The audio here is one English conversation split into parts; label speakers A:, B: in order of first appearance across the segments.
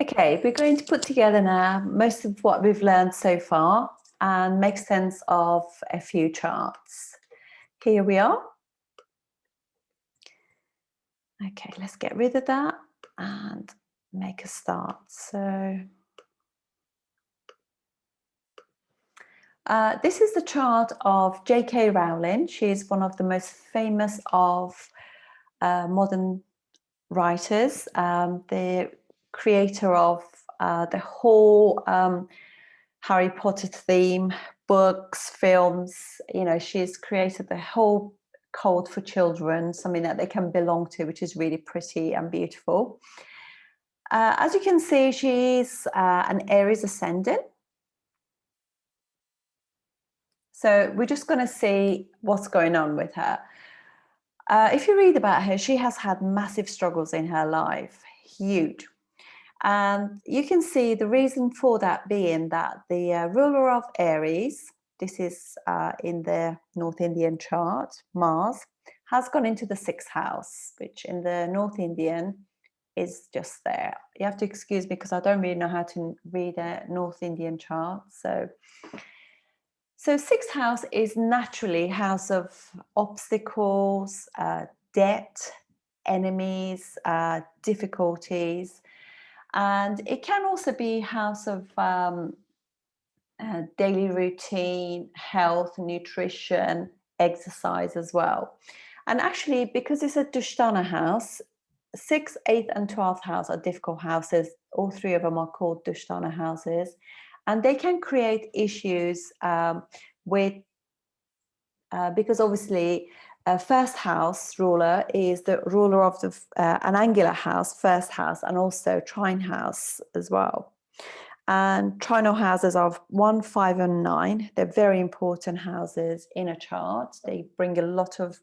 A: Okay, we're going to put together now most of what we've learned so far and make sense of a few charts. Here we are. Okay, let's get rid of that and make a start. So this is the chart of J.K. Rowling. She's one of the most famous of modern writers, the creator of the whole Harry Potter theme, books, films. You know, she's created the whole code for children, something that they can belong to, which is really pretty and beautiful. As you can see, she's an Aries ascendant. So we're just going to see what's going on with her. If you read about her, she has had massive struggles in her life, huge. And you can see the reason for that being that the ruler of Aries, this is in the North Indian chart, Mars, has gone into the sixth house, which in the North Indian is just there. You have to excuse me because I don't really know how to read a North Indian chart. So sixth house is naturally house of obstacles, debt, enemies, difficulties. And it can also be house of daily routine, health, nutrition, exercise as well. And actually, because it's a Dushtana house, 6th, 8th, and 12th house are difficult houses. All three of them are called Dushtana houses. And they can create issues with, because obviously, first house ruler is the ruler of the an angular house, first house, and also trine house as well. And trinal houses are 1, 5, and 9. They're very important houses in a chart. They bring a lot of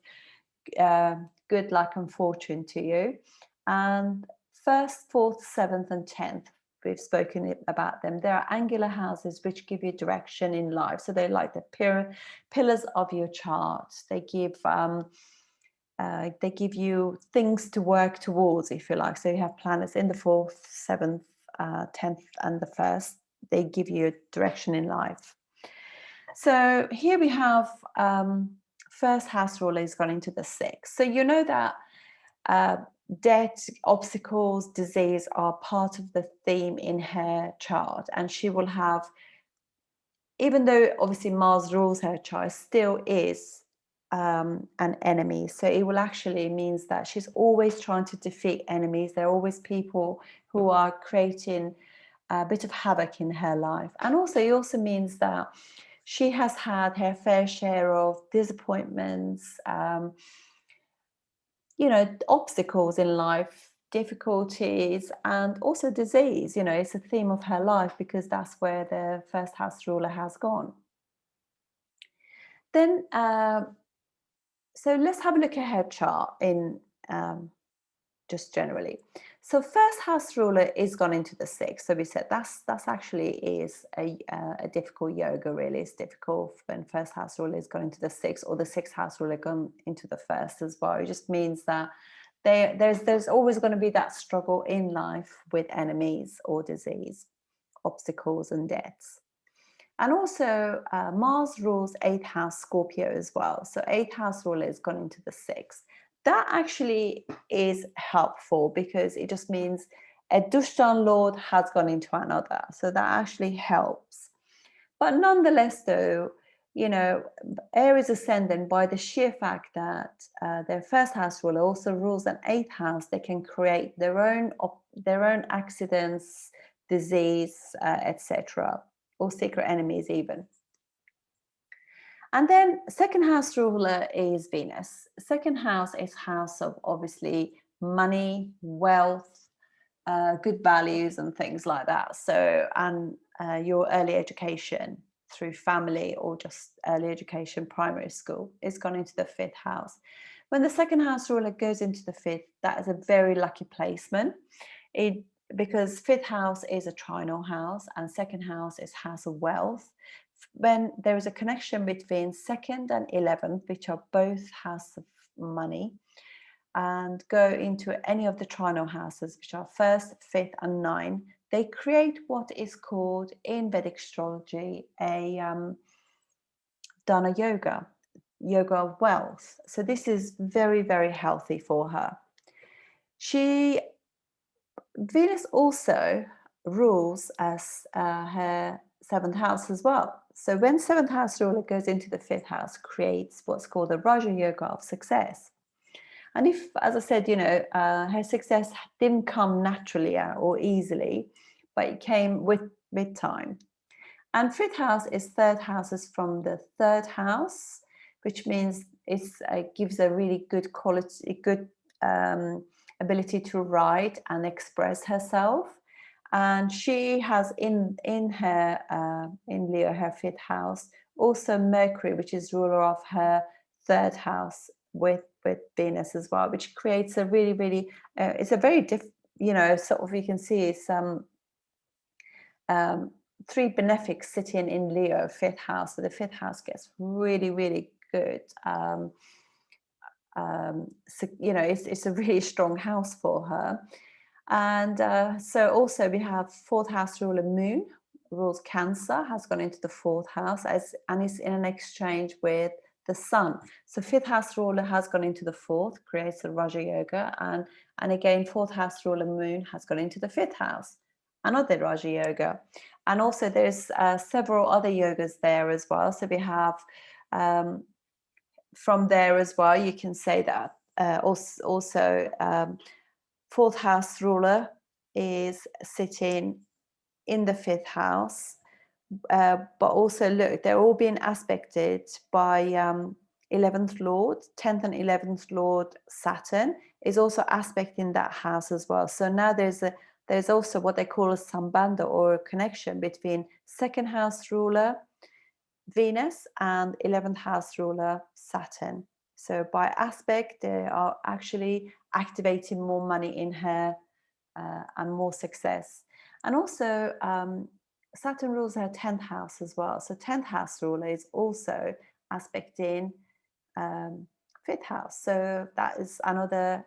A: good luck and fortune to you. And 1st, 4th, 7th, and 10th, we've spoken about them. There are angular houses which give you direction in life. So they're like the pillars of your chart. They give you things to work towards, if you like. So you have planets in the 4th, 7th, 10th, and the 1st. They give you a direction in life. So here we have first house ruler is gone into the 6th. So you know that debt, obstacles, disease are part of the theme in her chart, and she will have, even though obviously Mars rules her chart, still is an enemy. So it will actually means that she's always trying to defeat enemies. There are always people who are creating a bit of havoc in her life. And also it also means that she has had her fair share of disappointments, you know, obstacles in life, difficulties, and also disease. You know, it's a theme of her life because that's where the first house ruler has gone. Then, so let's have a look at her chart in just generally. So first house ruler is gone into the 6th. So we said that's actually is a difficult yoga. Really, it's difficult when first house ruler is gone into the 6th, or the 6th house ruler gone into the 1st as well. It just means that there's always going to be that struggle in life with enemies or disease, obstacles, and debts. And also Mars rules 8th house Scorpio as well. So 8th house ruler has gone into the 6th. That actually is helpful because it just means a Dushtan lord has gone into another. So that actually helps. But nonetheless, though, you know, Aries ascendant, by the sheer fact that their first house ruler also rules an 8th house, they can create their own accidents, disease, etc., or secret enemies even. And then second house ruler is Venus. Second house is house of obviously money, wealth, good values and things like that. So, and your early education through family or just early education, primary school, is gone into the 5th house. When the second house ruler goes into the 5th, that is a very lucky placement. Because 5th house is a trinal house and second house is house of wealth. When there is a connection between 2nd and 11th, which are both house of money, and go into any of the trinal houses, which are 1st, 5th, and 9, they create what is called in Vedic astrology a dana yoga, yoga of wealth. So this is very, very healthy for her. Venus also rules as her seventh house as well. So when seventh house ruler goes into the fifth house, creates what's called the Raja Yoga of success. And if, as I said, her success didn't come naturally or easily, but it came with time. And fifth house is third houses from the third house, which means it gives a really good quality, good ability to write and express herself. And she has in Leo, her fifth house, also Mercury, which is ruler of her third house with Venus as well, which creates a really, really, it's a very sort of, you can see it's three benefics sitting in Leo, fifth house. So the fifth house gets really, really good. It's a really strong house for her. And so also we have fourth house ruler Moon, rules Cancer, has gone into the fourth house and is in an exchange with the Sun. So fifth house ruler has gone into the fourth, creates a Raja Yoga, and again fourth house ruler Moon has gone into the fifth house, another Raja Yoga. And also there's several other yogas there as well. So we have from there as well, you can say that also fourth house ruler is sitting in the fifth house, but also look, they're all being aspected by 11th Lord, 10th and 11th Lord Saturn is also aspecting that house as well. So now there's also what they call a sambandha, or a connection between second house ruler Venus and 11th house ruler Saturn. So by aspect, they are actually activating more money in her and more success. And also Saturn rules her 10th house as well. So 10th house ruler is also aspecting fifth house. So that is another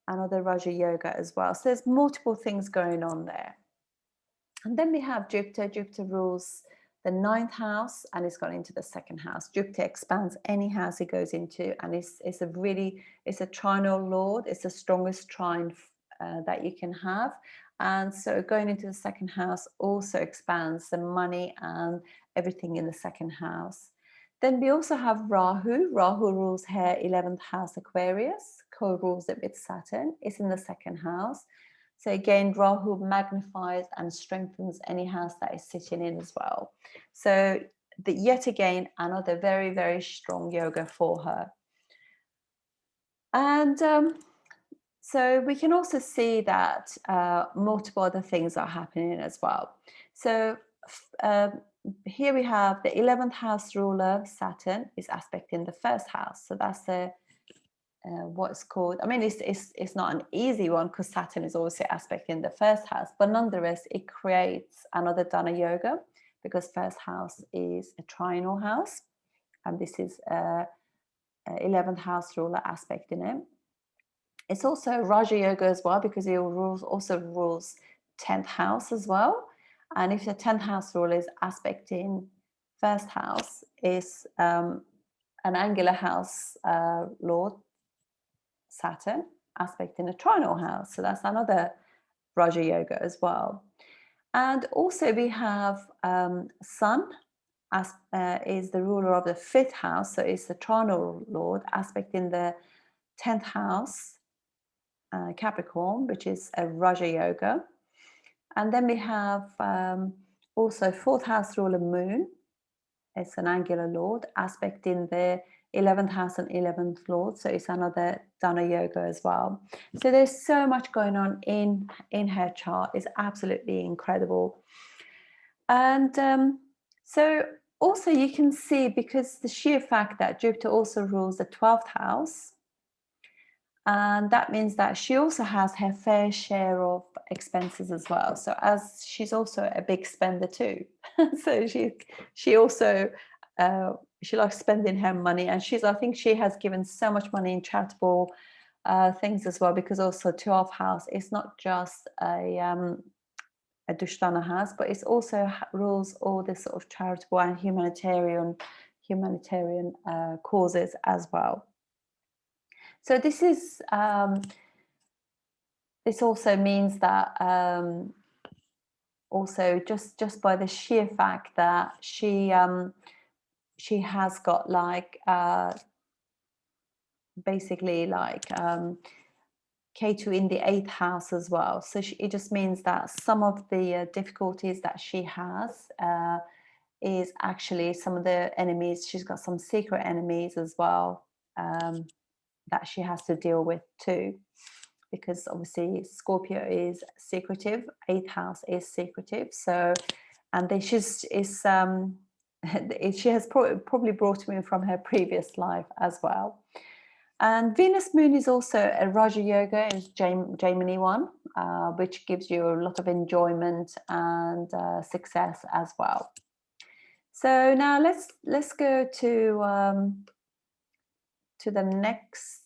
A: Raja Yoga as well. So there's multiple things going on there. And then we have Jupiter. Jupiter rules the 9th house and it's gone into the 2nd house. Jupiter expands any house it goes into, and it's a trinal lord. It's the strongest trine that you can have. And so going into the 2nd house also expands the money and everything in the 2nd house. Then we also have Rahu. Rahu rules her 11th house Aquarius, co-rules it with Saturn. It's in the 2nd house. So again, Rahu magnifies and strengthens any house that is sitting in as well. So yet again, another very, very strong yoga for her. And so we can also see that multiple other things are happening as well. So here we have the 11th house ruler, Saturn, is aspecting the 1st house. So that's what's called, I mean, it's not an easy one because Saturn is also aspecting the 1st house, but nonetheless, it creates another Dana Yoga because 1st house is a trinal house, and this is 11th house ruler aspecting it. It's also Raja Yoga as well because it also rules 10th house as well. And if the 10th house ruler is aspecting 1st house, is an angular house lord, Saturn, aspecting a trinal house. So that's another Raja Yoga as well. And also we have Sun is the ruler of the 5th house. So it's the trinal lord aspecting the 10th house, Capricorn, which is a Raja Yoga. And then we have also 4th house ruler Moon. It's an angular lord aspecting the 11th house and 11th lord. So it's another Dana Yoga as well. So there's so much going on in her chart. It's absolutely incredible. And so also you can see, because the sheer fact that Jupiter also rules the 12th house, and that means that she also has her fair share of expenses as well. So as she's also a big spender too. So she also she likes spending her money, and I think she has given so much money in charitable things as well, because also 12th house is not just a Dushtana house, but it's also rules all this sort of charitable and humanitarian causes as well. So this is this also means that also just by the sheer fact that she has got like basically like K2 in the 8th house as well. So it just means that some of the difficulties that she has is actually some of the enemies. She's got some secret enemies as well that she has to deal with too, because obviously Scorpio is secretive, 8th house is secretive. So, and she has probably brought him in from her previous life as well. And Venus Moon is also a Raja Yoga, is Gemini one, which gives you a lot of enjoyment and success as well. So now let's go to the next.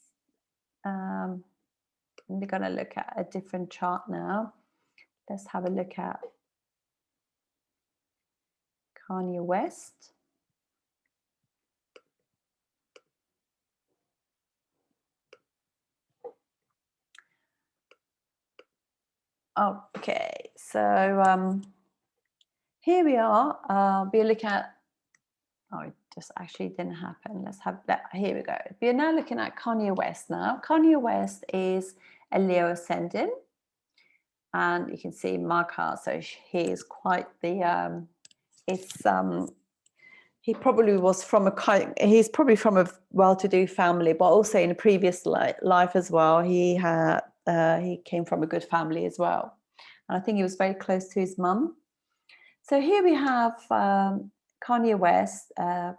A: We're going to look at a different chart now. Let's have a look at Kanye West. Okay, so here we are. We're looking at, oh, it just actually didn't happen. Let's have that. Here we go. We're now looking at Kanye West now. Kanye West is a Leo ascendant. And you can see Mark, so he is quite the, he probably was from he's probably from a well-to-do family, but also in a previous life as well, he came from a good family as well. And I think he was very close to his mum. So here we have Kanye West, a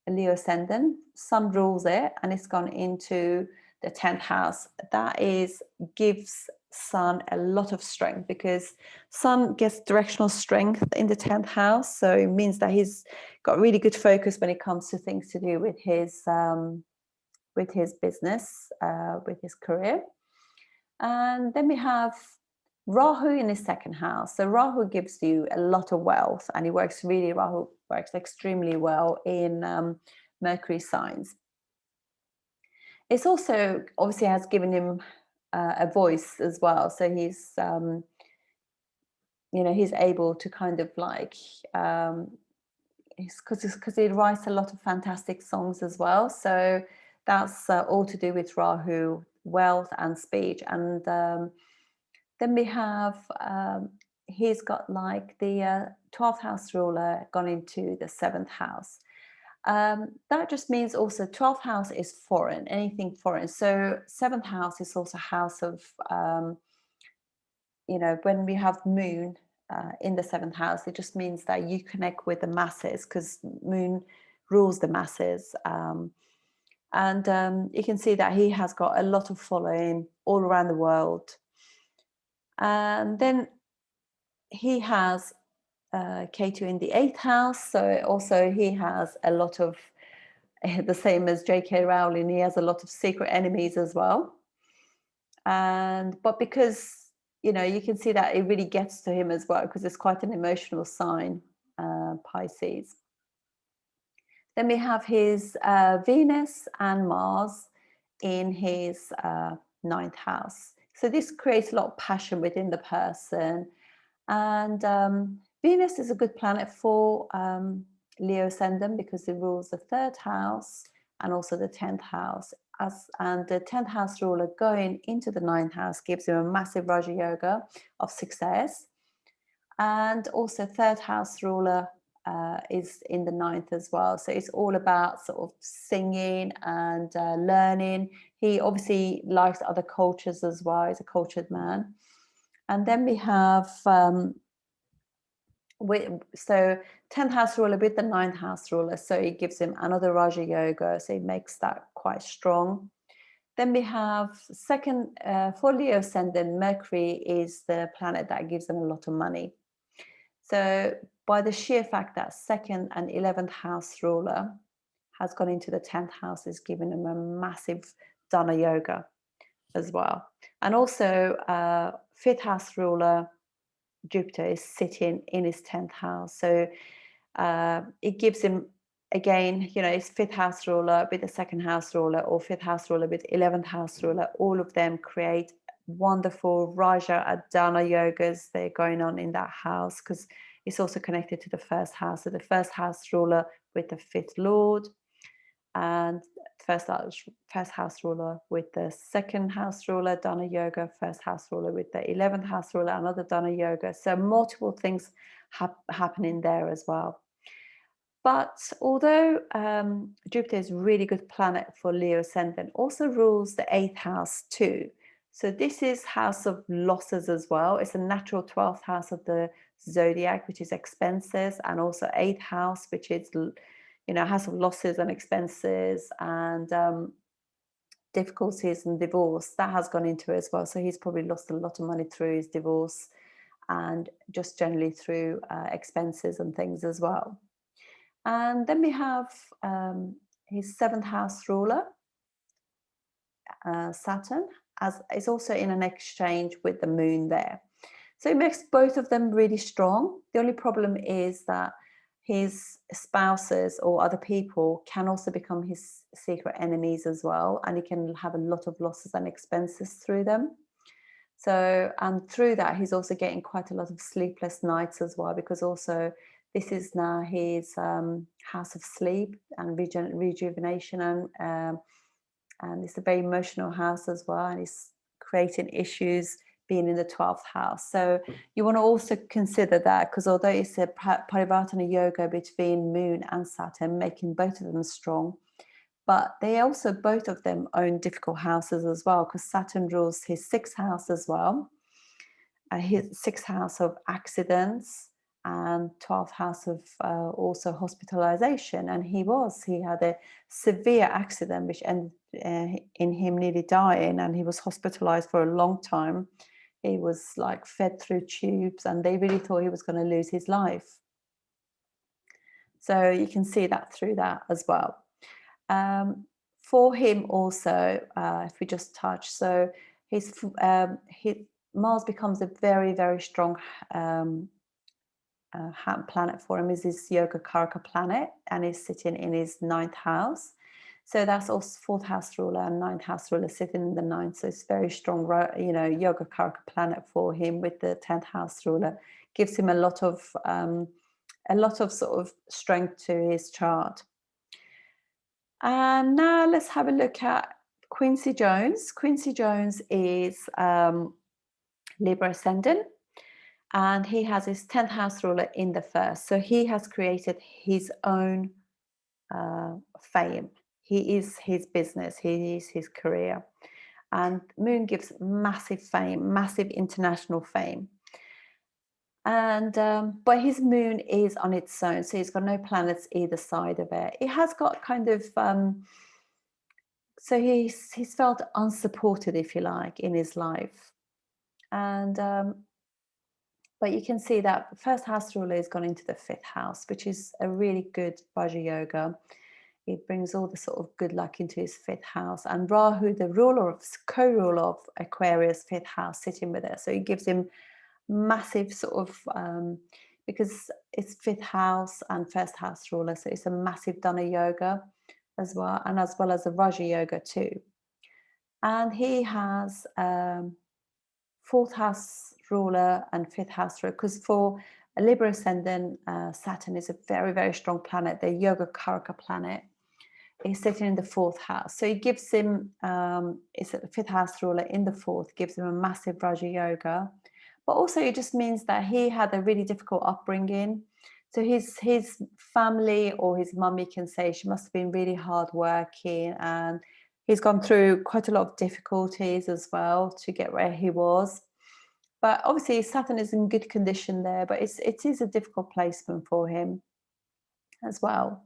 A: Leo ascendant. Sun rules it, and it's gone into the 10th house. That gives Sun a lot of strength, because Sun gets directional strength in the 10th house. So it means that he's got really good focus when it comes to things to do with his business, with his career. And then we have Rahu in his 2nd house. So Rahu gives you a lot of wealth, and Rahu works extremely well in Mercury signs. It's also obviously has given him a voice as well. So he's, he's able to kind of like, because he writes a lot of fantastic songs as well. So that's all to do with Rahu, wealth and speech. And then we have, he's got like the 12th house ruler gone into the 7th house. That just means also 12th house is foreign, anything foreign. So 7th house is also house of, when we have Moon in the 7th house, it just means that you connect with the masses, because Moon rules the masses. And you can see that he has got a lot of following all around the world. And then he has K2 in the 8th house. So also he has a lot of, the same as J.K. Rowling, he has a lot of secret enemies as well. But because, you can see that it really gets to him as well, because it's quite an emotional sign, Pisces. Then we have his Venus and Mars in his 9th house. So this creates a lot of passion within the person. And Venus is a good planet for Leo ascendant, because it rules the 3rd house and also the 10th house. And the 10th house ruler going into the 9th house gives him a massive Raja Yoga of success. And also 3rd house ruler is in the 9th as well. So it's all about sort of singing and learning. He obviously likes other cultures as well. He's a cultured man. And then we have, so 10th house ruler with the 9th house ruler. So it gives him another Raja Yoga. So it makes that quite strong. Then we have second, for Leo ascendant, Mercury is the planet that gives them a lot of money. So by the sheer fact that 2nd and 11th house ruler has gone into the 10th house, is giving him a massive Dana Yoga as well. And also, fifth house ruler Jupiter is sitting in his 10th house. So it gives him, again, you know, his fifth house ruler with the second house ruler, or fifth house ruler with 11th house ruler. All of them create wonderful Raja Adana yogas. They're going on in that house because it's also connected to the first house. So the first house ruler with the fifth lord, and first house ruler with the second house ruler, Dana Yoga, first house ruler with the 11th house ruler, another Dana Yoga. So multiple things happening there as well. But although Jupiter is a really good planet for Leo ascendant, also rules the 8th house too. So this is house of losses as well. It's a natural 12th house of the zodiac, which is expenses, and also 8th house, which is, you know, house of losses and expenses and difficulties and divorce. That has gone into it as well. So he's probably lost a lot of money through his divorce and just generally through expenses and things as well. And then we have his 7th house ruler, Saturn, as is also in an exchange with the moon there. So it makes both of them really strong. The only problem is that his spouses or other people can also become his secret enemies as well, and he can have a lot of losses and expenses through them. So, and through that, he's also getting quite a lot of sleepless nights as well, because also this is now his house of sleep and rejuvenation, and it's a very emotional house as well, and it's creating issues being in the 12th house. So you want to also consider that, because although it's a Parivartana yoga between Moon and Saturn, making both of them strong, but they also, both of them, own difficult houses as well, because Saturn rules his 6th house as well, his 6th house of accidents, and 12th house of also hospitalization. And he had a severe accident which ended in him nearly dying, and he was hospitalized for a long time. He was like fed through tubes, and they really thought he was going to lose his life. So you can see that through that as well. For him also, if we just touch, so his Mars becomes a very, very strong planet for him. Is his Yoga Karaka planet, and is sitting in his 9th house. So that's also 4th house ruler and 9th house ruler sitting in the 9th. So it's very strong, you know, Yoga Karaka planet for him with the 10th house ruler. Gives him a lot of sort of strength to his chart. And now let's have a look at Quincy Jones. Quincy Jones is Libra ascendant, and he has his 10th house ruler in the 1st. So he has created his own fame. He is his business. He is his career. And Moon gives massive fame, massive international fame. And but his moon is on its own, so he's got no planets either side of it. It has got kind of so he's felt unsupported, if you like, in his life. And but you can see that the 1st house ruler has gone into the 5th house, which is a really good Raja Yoga. It brings all the sort of good luck into his 5th house, and Rahu, the co-ruler of Aquarius 5th house, sitting with it. So it gives him massive sort of because it's 5th house and 1st house ruler, so it's a massive Dana Yoga as well as a Raja Yoga too. And he has 4th house ruler and 5th house ruler, because for a Libra ascendant, Saturn is a very, very strong planet, the Yoga Karaka planet. He's sitting in the 4th house, so it gives him it's a 5th house ruler in the 4th, gives him a massive Raja Yoga. But also it just means that he had a really difficult upbringing. So his family, or his mum, you can say, she must have been really hardworking, and he's gone through quite a lot of difficulties as well to get where he was. But obviously Saturn is in good condition there, but it is a difficult placement for him as well.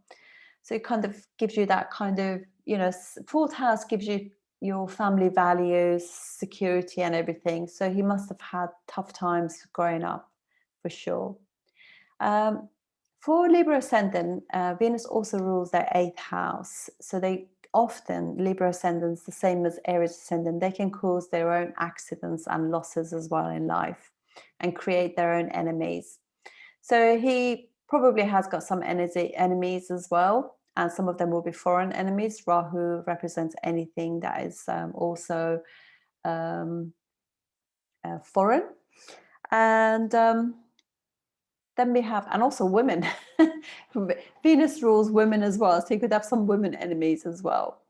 A: So it kind of gives you that kind of, you know, 4th house gives you your family values, security and everything. So he must have had tough times growing up, for sure. For Libra ascendant, Venus also rules their 8th house. So they often Libra ascendants, the same as Aries ascendant, they can cause their own accidents and losses as well in life and create their own enemies. So he probably has got some enemies as well, and some of them will be foreign enemies. Rahu represents anything that is also um, foreign. And then we have, and also women. Venus rules women as well, so he could have some women enemies as well.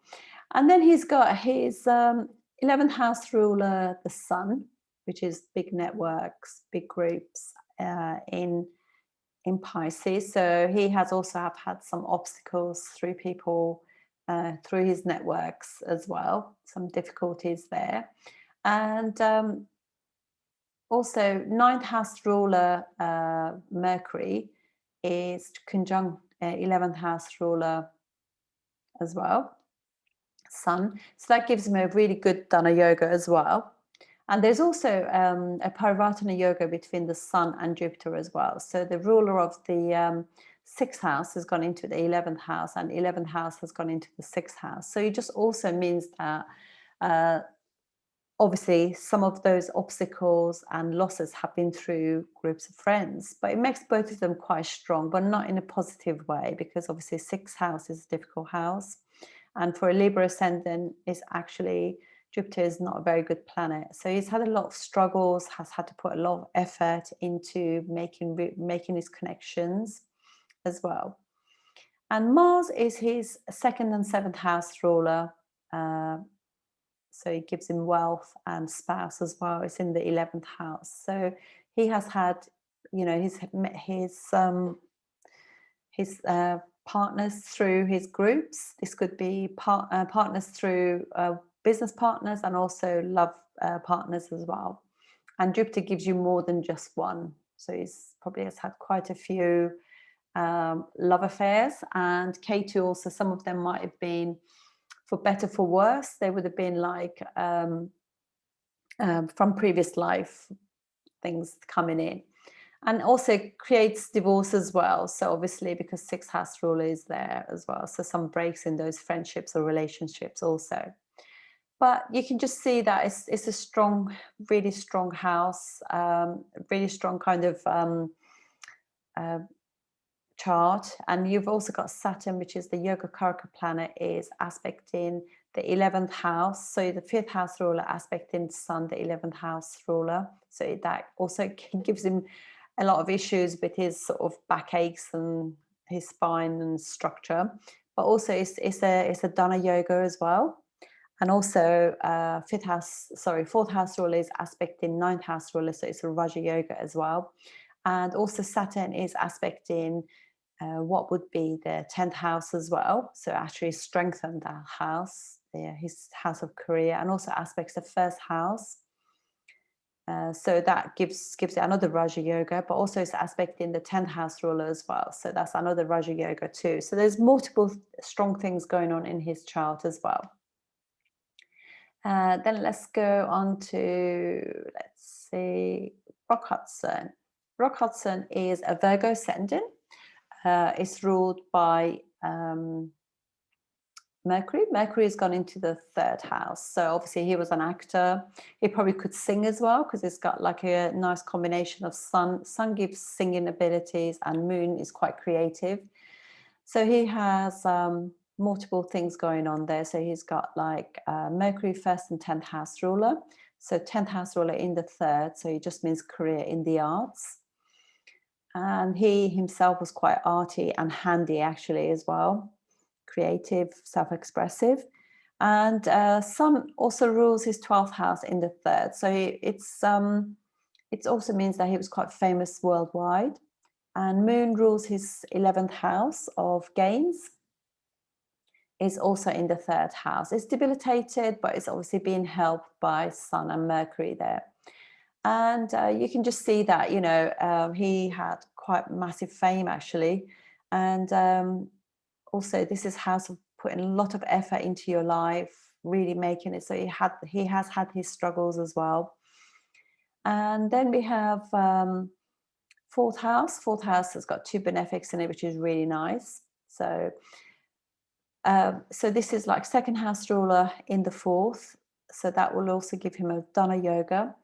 A: And then he's got his 11th house ruler, the sun, which is big networks, big groups in Pisces. So he has also had some obstacles through people, through his networks as well, some difficulties there. And also, ninth house ruler Mercury is conjunct 11th house ruler as well, Sun. So that gives him a really good Dana yoga as well. And there's also a Parivartana yoga between the Sun and Jupiter as well. So the ruler of the 6th house has gone into the 11th house, and 11th house has gone into the 6th house. So it just also means that obviously some of those obstacles and losses have been through groups of friends, but it makes both of them quite strong, but not in a positive way, because obviously 6th house is a difficult house. And for a Libra ascendant, is actually Jupiter is not a very good planet. So he's had a lot of struggles, has had to put a lot of effort into making his connections as well. And Mars is his 2nd and 7th house ruler. So it gives him wealth and spouse as well. It's in the 11th house. So he has had, you know, his partners through his groups. This could be partners through business partners, and also love partners as well. And Jupiter gives you more than just one. So he's probably has had quite a few love affairs. And K2 also, some of them might have been for better, for worse. They would have been like from previous life, things coming in. And also creates divorce as well. So obviously, because 6th house ruler is there as well. So some breaks in those friendships or relationships also. But you can just see that it's a strong, really strong house, really strong kind of chart. And you've also got Saturn, which is the Yoga Karaka planet, is aspecting the 11th house. So the 5th house ruler aspecting Sun, the 11th house ruler. So that also gives him a lot of issues with his sort of backaches and his spine and structure. But also it's a Dana yoga as well. And also 4th house ruler is aspecting 9th house ruler. So it's a Raja yoga as well. And also Saturn is aspecting what would be the 10th house as well. So actually strengthen that house, his house of career, and also aspects the 1st house. So that gives it another Raja yoga, but also it's aspecting the 10th house ruler as well. So that's another Raja yoga too. So there's multiple strong things going on in his chart as well. Then let's go on to, let's see, Rock Hudson. Rock Hudson is a Virgo ascendant. It's ruled by Mercury. Mercury has gone into the 3rd house. So obviously he was an actor. He probably could sing as well, because it's got like a nice combination of sun. Sun gives singing abilities, and moon is quite creative. So he has multiple things going on there. So he's got like Mercury 1st and 10th house ruler. So 10th house ruler in the 3rd. So it just means career in the arts. And he himself was quite arty and handy actually as well. Creative, self-expressive. And Sun also rules his 12th house in the 3rd. So it also means that he was quite famous worldwide. And Moon rules his 11th house of gains, is also in the 3rd house. It's debilitated, but it's obviously being helped by Sun and Mercury there. And you can just see that, you know, he had quite massive fame actually. And also this is house of putting a lot of effort into your life, really making it. So he has had his struggles as well. And then we have 4th house. 4th house has got 2 benefics in it, which is really nice. So So this is like second house ruler in the fourth. So that will also give him a Dana yoga.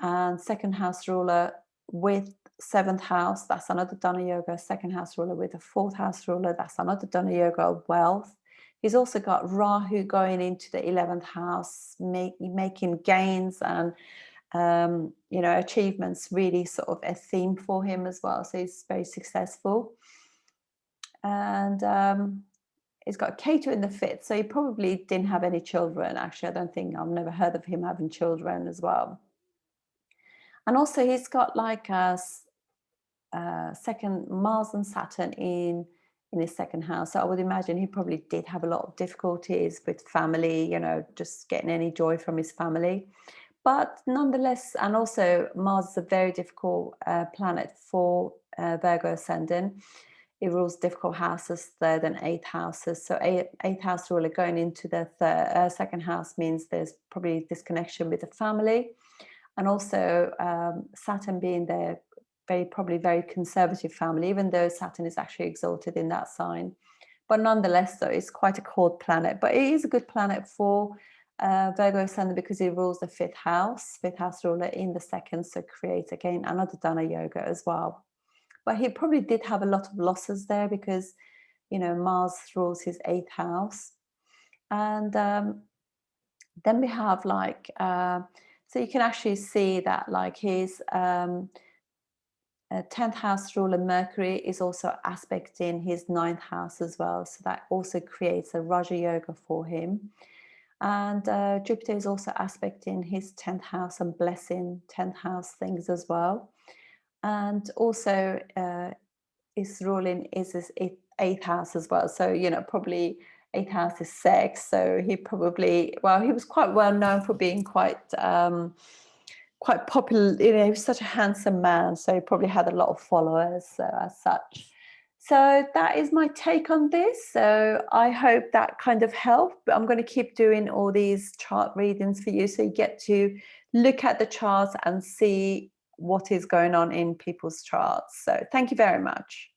A: And second house ruler with seventh house, that's another Dana yoga. Second house ruler with a fourth house ruler, that's another Dana yoga of wealth. He's also got Rahu going into the 11th house, making gains and achievements really sort of a theme for him as well. So he's very successful. And he's got Ketu in the fifth, so he probably didn't have any children. Actually, I've never heard of him having children as well. And also he's got like a second Mars and Saturn in his second house. So I would imagine he probably did have a lot of difficulties with family, just getting any joy from his family. But nonetheless, and also Mars is a very difficult planet for Virgo ascendant. It rules difficult houses, third and eighth houses. So eighth house ruler going into the second house means there's probably disconnection with the family. And also Saturn being there, probably very conservative family, even though Saturn is actually exalted in that sign. But nonetheless, though, it's quite a cold planet. But it is a good planet for Virgo ascendant because it rules the fifth house ruler in the second. So creates again another Dana yoga as well. But he probably did have a lot of losses there because, Mars rules his eighth house. And then we have like, so you can actually see that like his 10th house ruler Mercury is also aspecting his ninth house as well. So that also creates a Raja yoga for him. And Jupiter is also aspecting his 10th house and blessing 10th house things as well. And also his ruling is his eighth house as well. So, probably eighth house is sex. So he was quite well known for being quite popular. He was such a handsome man. So he probably had a lot of followers as such. So that is my take on this. So I hope that kind of helped. But I'm going to keep doing all these chart readings for you so you get to look at the charts and see what is going on in people's charts. So thank you very much.